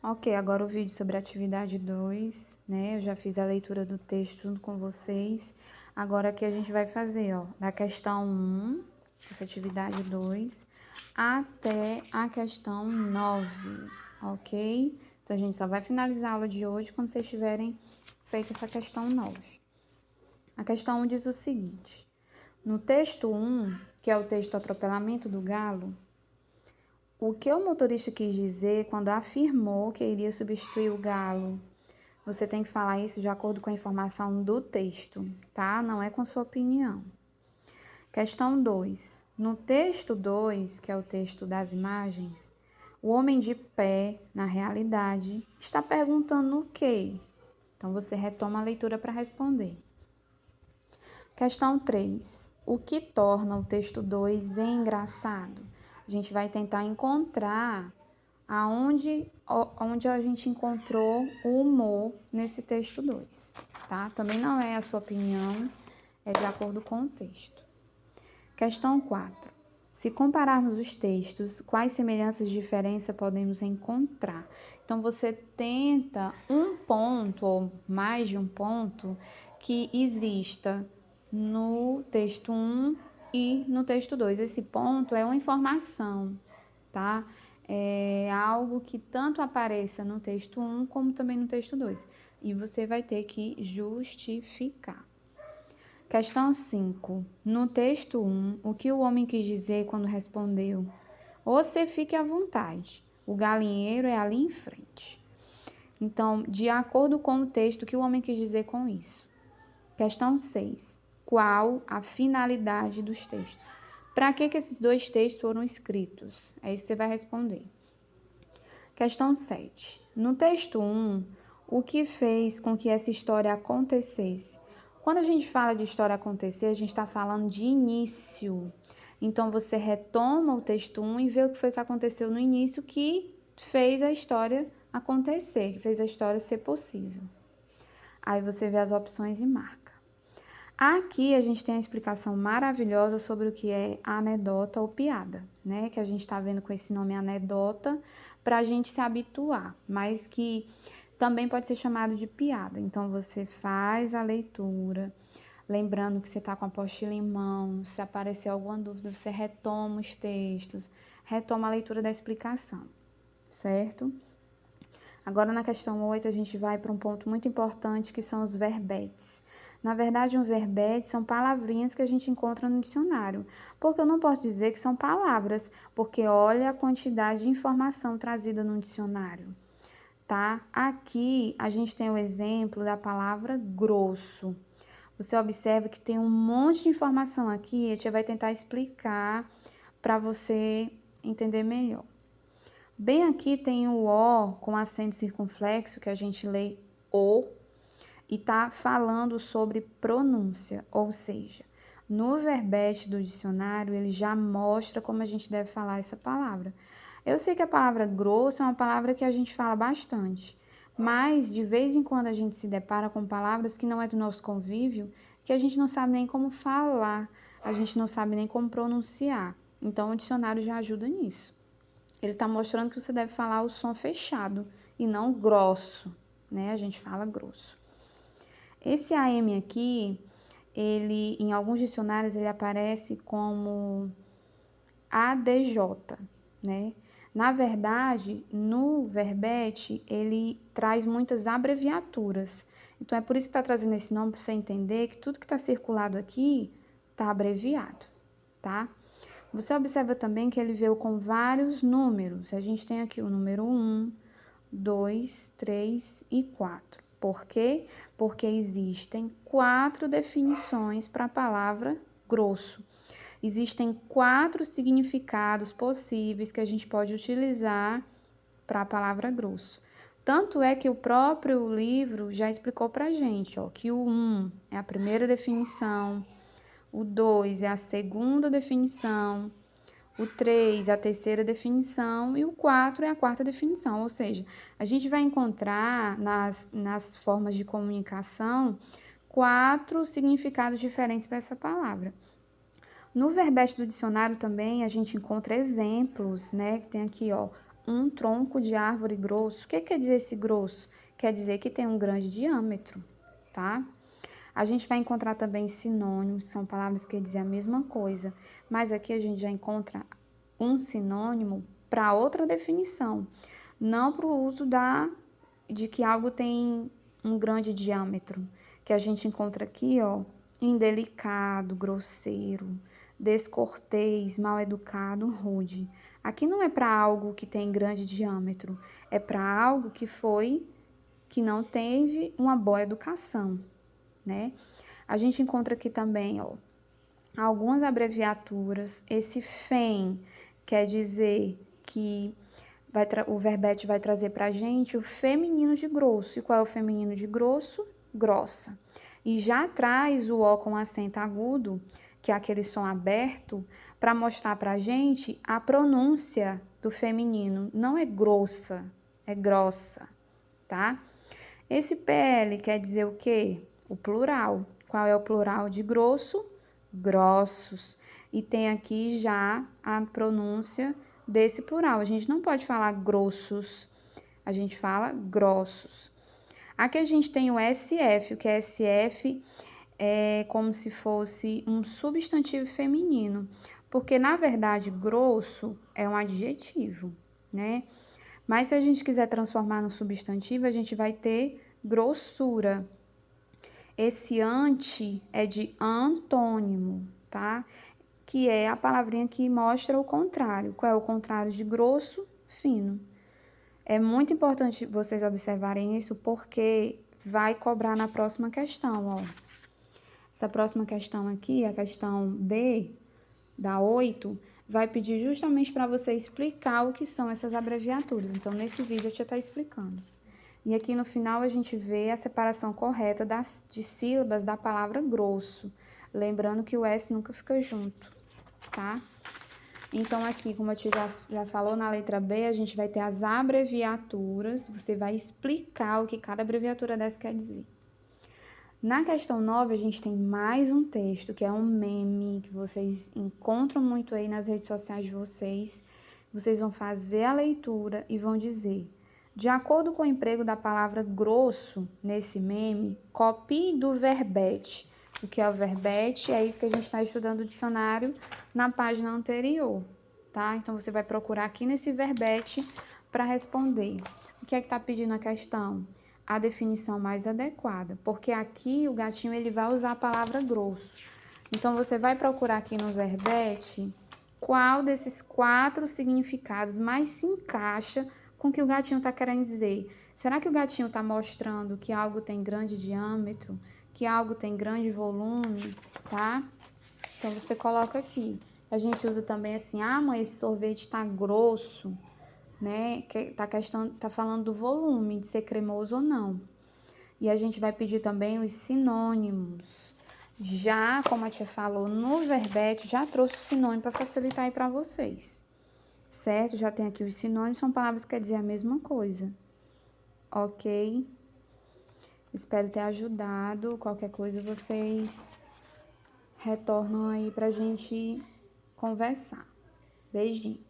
Ok, agora o vídeo sobre a atividade 2, né? Eu já fiz a leitura do texto junto com vocês. Agora aqui a gente vai fazer, ó, da questão 1, essa atividade 2, até a questão 9, ok? Então a gente só vai finalizar a aula de hoje quando vocês tiverem feito essa questão 9. A questão 1 diz o seguinte: no texto 1, que é o texto atropelamento do galo, o que o motorista quis dizer quando afirmou que iria substituir o galo? Você tem que falar isso de acordo com a informação do texto, tá? Não é com sua opinião. Questão 2. No texto 2, que é o texto das imagens, o homem de pé, na realidade, está perguntando o quê? Então, você retoma a leitura para responder. Questão 3. O que torna o texto 2 engraçado? A gente vai tentar encontrar onde a gente encontrou o humor nesse texto 2, tá? Também não é a sua opinião, é de acordo com o texto. Questão 4. Se compararmos os textos, quais semelhanças e diferença podemos encontrar? Então, você tenta um ponto ou mais de um ponto que exista no texto 1 e no texto 2. Esse ponto é uma informação, tá? É algo que tanto apareça no texto 1 como também no texto 2. E você vai ter que justificar. Questão 5. No texto 1, o que o homem quis dizer quando respondeu? Você fique à vontade. O galinheiro é ali em frente. Então, de acordo com o texto, o que o homem quis dizer com isso? Questão 6. Qual a finalidade dos textos? Para que esses dois textos foram escritos? É isso que você vai responder. Questão 7. No texto 1, o que fez com que essa história acontecesse? Quando a gente fala de história acontecer, a gente está falando de início. Então, você retoma o texto 1 e vê o que foi que aconteceu no início que fez a história acontecer, que fez a história ser possível. Aí você vê as opções e marca. Aqui a gente tem a explicação maravilhosa sobre o que é anedota ou piada, né? Que a gente está vendo com esse nome anedota para a gente se habituar, mas que também pode ser chamado de piada. Então você faz a leitura, lembrando que você está com a apostila em mãos, se aparecer alguma dúvida, você retoma os textos, retoma a leitura da explicação, certo? Agora, na questão 8, a gente vai para um ponto muito importante, que são os verbetes. Na verdade, um verbete são palavrinhas que a gente encontra no dicionário. Porque eu não posso dizer que são palavras, porque olha a quantidade de informação trazida no dicionário, tá? Aqui, a gente tem o exemplo da palavra grosso. Você observa que tem um monte de informação aqui, a gente vai tentar explicar para você entender melhor. Bem aqui tem o O com acento circunflexo, que a gente lê O, e tá falando sobre pronúncia, ou seja, no verbete do dicionário ele já mostra como a gente deve falar essa palavra. Eu sei que a palavra grosso é uma palavra que a gente fala bastante, mas de vez em quando a gente se depara com palavras que não é do nosso convívio, que a gente não sabe nem como falar, a gente não sabe nem como pronunciar. Então o dicionário já ajuda nisso. Ele está mostrando que você deve falar o som fechado e não grosso, né? A gente fala grosso. Esse AM aqui, ele em alguns dicionários ele aparece como ADJ, né? Na verdade, no verbete, ele traz muitas abreviaturas. Então, é por isso que está trazendo esse nome, para você entender que tudo que está circulado aqui está abreviado, tá? Você observa também que ele veio com vários números. A gente tem aqui o número 1, 2, 3 e 4. Por quê? Porque existem 4 definições para a palavra grosso. Existem 4 significados possíveis que a gente pode utilizar para a palavra grosso. Tanto é que o próprio livro já explicou para a gente, ó, que o 1 é a primeira definição, o 2 é a segunda definição, o 3 é a terceira definição e o 4 é a quarta definição. Ou seja, a gente vai encontrar nas formas de comunicação 4 significados diferentes para essa palavra. No verbete do dicionário também a gente encontra exemplos, né? Que tem aqui, ó, um tronco de árvore grosso. O que quer dizer esse grosso? Quer dizer que tem um grande diâmetro, tá? A gente vai encontrar também sinônimos, são palavras que dizem a mesma coisa, mas aqui a gente já encontra um sinônimo para outra definição, não para o uso de que algo tem um grande diâmetro, que a gente encontra aqui, ó, indelicado, grosseiro, descortês, mal educado, rude. Aqui não é para algo que tem grande diâmetro, é para algo que não teve uma boa educação, né? A gente encontra aqui também, ó, algumas abreviaturas. Esse FEM quer dizer que o verbete vai trazer para a gente o feminino de grosso. E qual é o feminino de grosso? Grossa. E já traz o O com acento agudo, que é aquele som aberto, para mostrar para a gente a pronúncia do feminino. Não é grossa, é grossa, tá? Esse PL quer dizer o quê? O plural. Qual é o plural de grosso? Grossos. E tem aqui já a pronúncia desse plural. A gente não pode falar grossos, a gente fala grossos. Aqui a gente tem o SF, o que é SF é como se fosse um substantivo feminino, porque na verdade grosso é um adjetivo, né? Mas se a gente quiser transformar no substantivo, a gente vai ter grossura. Esse anti é de antônimo, tá? Que é a palavrinha que mostra o contrário. Qual é o contrário de grosso? Fino. É muito importante vocês observarem isso, porque vai cobrar na próxima questão, ó. Essa próxima questão aqui, a questão B, da 8, vai pedir justamente para você explicar o que são essas abreviaturas. Então, nesse vídeo eu te estou explicando. E aqui no final a gente vê a separação correta de sílabas da palavra grosso. Lembrando que o S nunca fica junto, tá? Então, aqui, como eu já falou na letra B, a gente vai ter as abreviaturas. Você vai explicar o que cada abreviatura dessa quer dizer. Na questão 9, a gente tem mais um texto, que é um meme, que vocês encontram muito aí nas redes sociais de vocês. Vocês vão fazer a leitura e vão dizer: de acordo com o emprego da palavra grosso nesse meme, copie do verbete. O que é o verbete? É isso que a gente está estudando o dicionário na página anterior, tá? Então, você vai procurar aqui nesse verbete para responder. O que é que está pedindo a questão? A definição mais adequada, porque aqui o gatinho ele vai usar a palavra grosso. Então, você vai procurar aqui no verbete qual desses 4 significados mais se encaixa com o que o gatinho está querendo dizer. Será que o gatinho está mostrando que algo tem grande diâmetro, que algo tem grande volume, tá? Então, você coloca aqui. A gente usa também assim, ah, mãe, esse sorvete está grosso, né? Tá falando do volume, de ser cremoso ou não. E a gente vai pedir também os sinônimos. Já, como a tia falou, no verbete, já trouxe o sinônimo para facilitar aí para vocês. Certo? Já tem aqui os sinônimos, são palavras que quer dizer a mesma coisa. Ok? Espero ter ajudado. Qualquer coisa vocês retornam aí pra gente conversar. Beijinho.